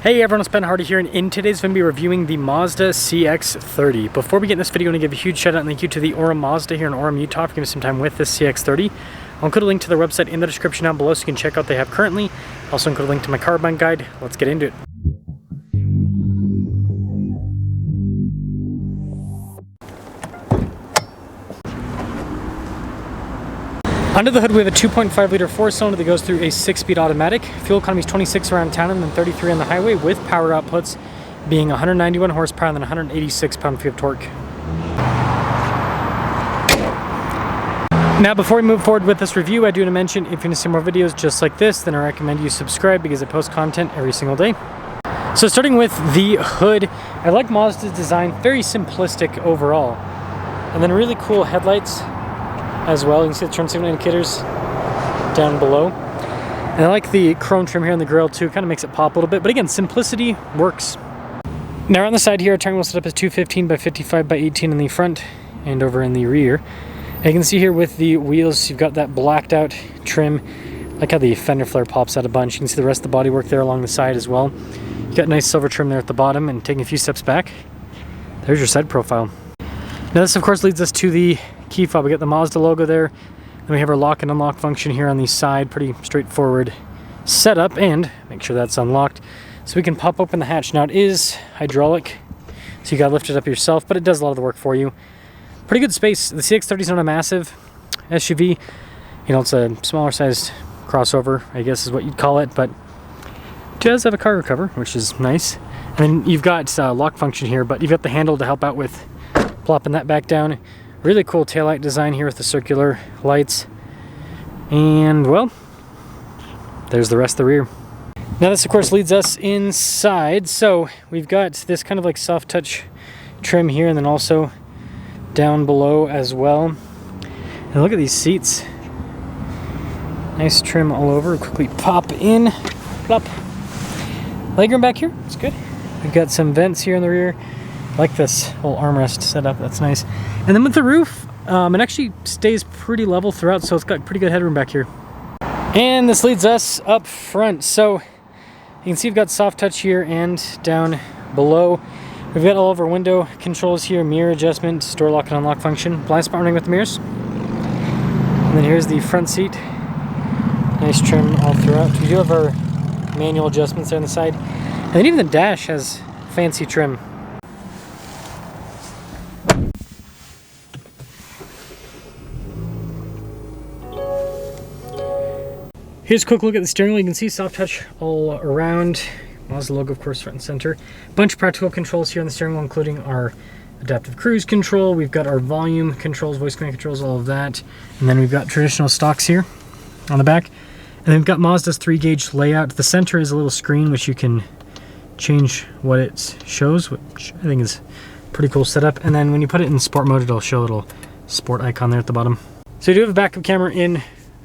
Hey everyone, it's Ben Hardy here, and in today's video, I'm going to be reviewing the Mazda CX-30. Before we get in this video, I want to give a huge shout out and thank you to the Orem Mazda here in Orem, Utah for giving me some time with this CX-30. I'll include a link to their website in the description down below so you can check out what they have currently. Also include a link to my car buying guide. Let's get into it. Under the hood, we have a 2.5 liter 4-cylinder that goes through a 6-speed automatic. Fuel economy is 26 around town and then 33 on the highway, with power outputs being 191 horsepower and then 186 pound-feet of torque. Now, before we move forward with this review, I do want to mention if you want to see more videos just like this, then I recommend you subscribe because I post content every single day. So starting with the hood, I like Mazda's design, very simplistic overall. And then really cool headlights as well. You can see the turn signal indicators down below. And I like the chrome trim here on the grille too, kind of makes it pop a little bit, but again, simplicity works. Now on the side here, our steering wheel setup is 215 by 55 by 18 in the front and over in the rear. And you can see here with the wheels, you've got that blacked out trim. I like how the fender flare pops out a bunch. You can see the rest of the bodywork there along the side as well. You got nice silver trim there at the bottom, and taking a few steps back, there's your side profile. Now this of course leads us to the key fob. We got the Mazda logo there. Then we have our lock and unlock function here on the side. Pretty straightforward setup, and make sure that's unlocked so we can pop open the hatch. Now it is hydraulic, so you gotta lift it up yourself, but it does a lot of the work for you. Pretty good space. The CX-30 is not a massive SUV. You know, it's a smaller sized crossover, I guess is what you'd call it, but it does have a cargo cover, which is nice. And then you've got lock function here, but you've got the handle to help out with plopping that back down. Really cool taillight design here with the circular lights. And well, there's the rest of the rear. Now this of course leads us inside. So we've got this kind of like soft touch trim here, and then also down below as well. And look at these seats. Nice trim all over. Quickly pop in. Plop. Legroom back here. It's good. We've got some vents here in the rear. I like this whole armrest setup. That's nice. And then with the roof, it actually stays pretty level throughout, so it's got pretty good headroom back here. And this leads us up front. So you can see we've got soft touch here and down below. We've got all of our window controls here, mirror adjustment, door lock and unlock function, blind spot running with the mirrors. And then here's the front seat. Nice trim all throughout. We do have our manual adjustments there on the side. And then even the dash has fancy trim. Here's a quick look at the steering wheel. You can see soft touch all around. Mazda logo, of course, front and center. Bunch of practical controls here on the steering wheel, including our adaptive cruise control. We've got our volume controls, voice command controls, all of that. And then we've got traditional stocks here on the back. And then we've got Mazda's 3-gauge layout. The center is a little screen which you can change what it shows, which I think is a pretty cool setup. And then when you put it in sport mode, it'll show a little sport icon there at the bottom. So you do have a backup camera in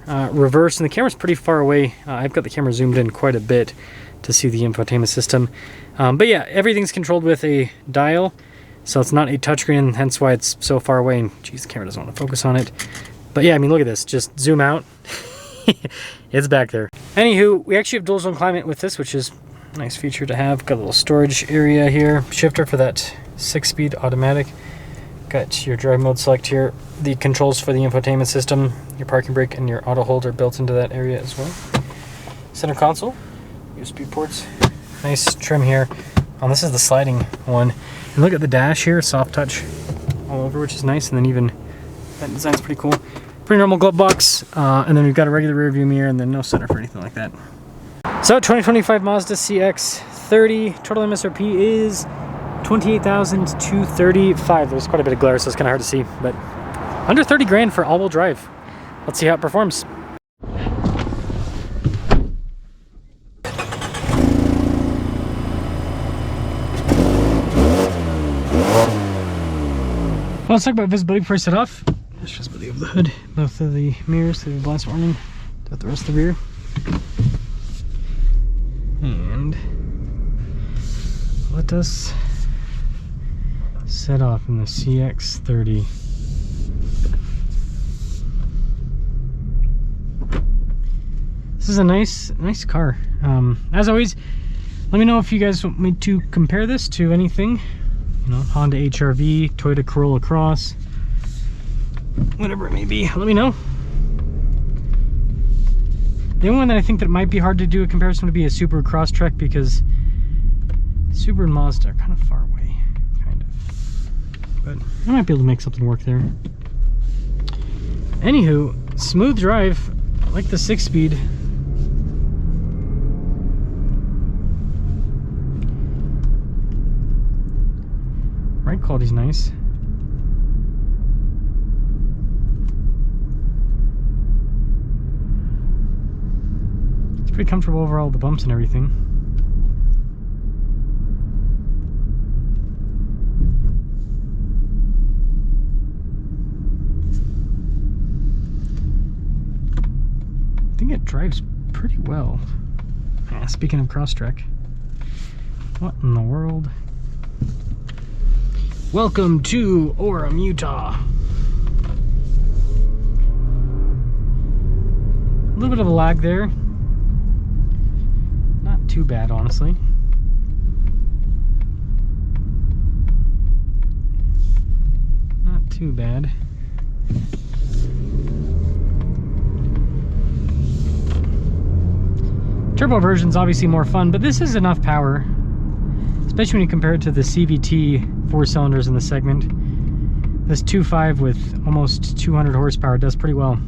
reverse, and the camera's pretty far away. I've got the camera zoomed in quite a bit to see the infotainment system. But yeah, everything's controlled with a dial, so it's not a touchscreen, hence why it's so far away. And geez, the camera doesn't want to focus on it. But yeah, I mean, look at this. Just zoom out. It's back there. Anywho, we actually have dual zone climate with this, which is a nice feature to have. Got a little storage area here. Shifter for that 6-speed automatic. Got your drive mode select here. The controls for the infotainment system, your parking brake, and your auto hold are built into that area as well. Center console, USB ports, nice trim here. This is the sliding one. And look at the dash here, soft touch all over, which is nice. And then even that design's pretty cool. Pretty normal glove box. And then we've got a regular rear view mirror, and then no center for anything like that. So 2025 Mazda CX-30, total MSRP is $28,235. There's quite a bit of glare, so it's kind of hard to see, but under 30 grand for all-wheel drive. Let's see how it performs. Well, let's talk about visibility before I set off. There's visibility of the hood, both of the mirrors, the blind spot warning, got the rest of the rear. And let us set off in the CX-30. This is a nice car. As always, Let me know if you guys want me to compare this to anything. You know, Honda HR-V, Toyota Corolla Cross, whatever it may be. Let me know. The only one that I think that might be hard to do a comparison would be a Subaru Crosstrek, because Subaru and Mazda are kind of far away, kind of. But I might be able to make something work there. Anywho, smooth drive. I like the 6-speed. Ride quality's nice. It's pretty comfortable over all the bumps and everything. I think it drives pretty well. Speaking of Crosstrek, what in the world? Welcome to Orem, Utah. A little bit of a lag there. Not too bad, honestly. Not too bad. Turbo version's obviously more fun, but this is enough power, especially when you compare it to the CVT 4 cylinders in the segment. This 2.5 with almost 200 horsepower does pretty well.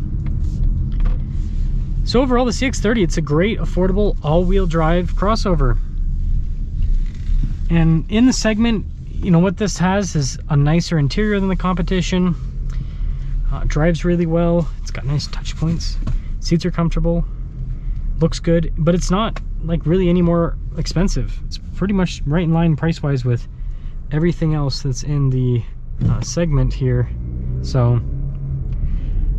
So overall, the CX-30, it's a great, affordable, all-wheel drive crossover. And in the segment, you know, what this has is a nicer interior than the competition. Drives really well. It's got nice touch points. Seats are comfortable. Looks good, but it's not like really any more expensive. It's pretty much right in line price-wise with everything else that's in the segment here. So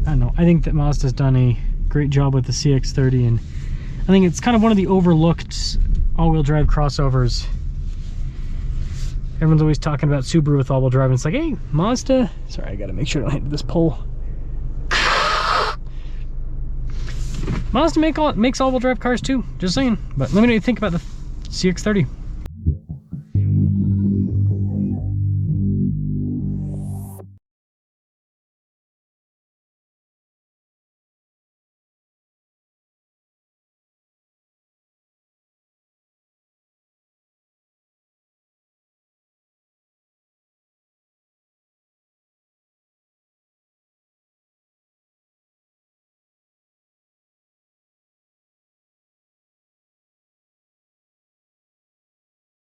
I don't know, I think that Mazda's done a great job with the CX-30, and I think it's kind of one of the overlooked all-wheel drive crossovers. Everyone's always talking about Subaru with all-wheel drive, and it's like, hey, Mazda, sorry, I gotta make sure to land this pole. Mazda makes all-wheel drive cars too, just saying. But let me know what you think about the CX-30.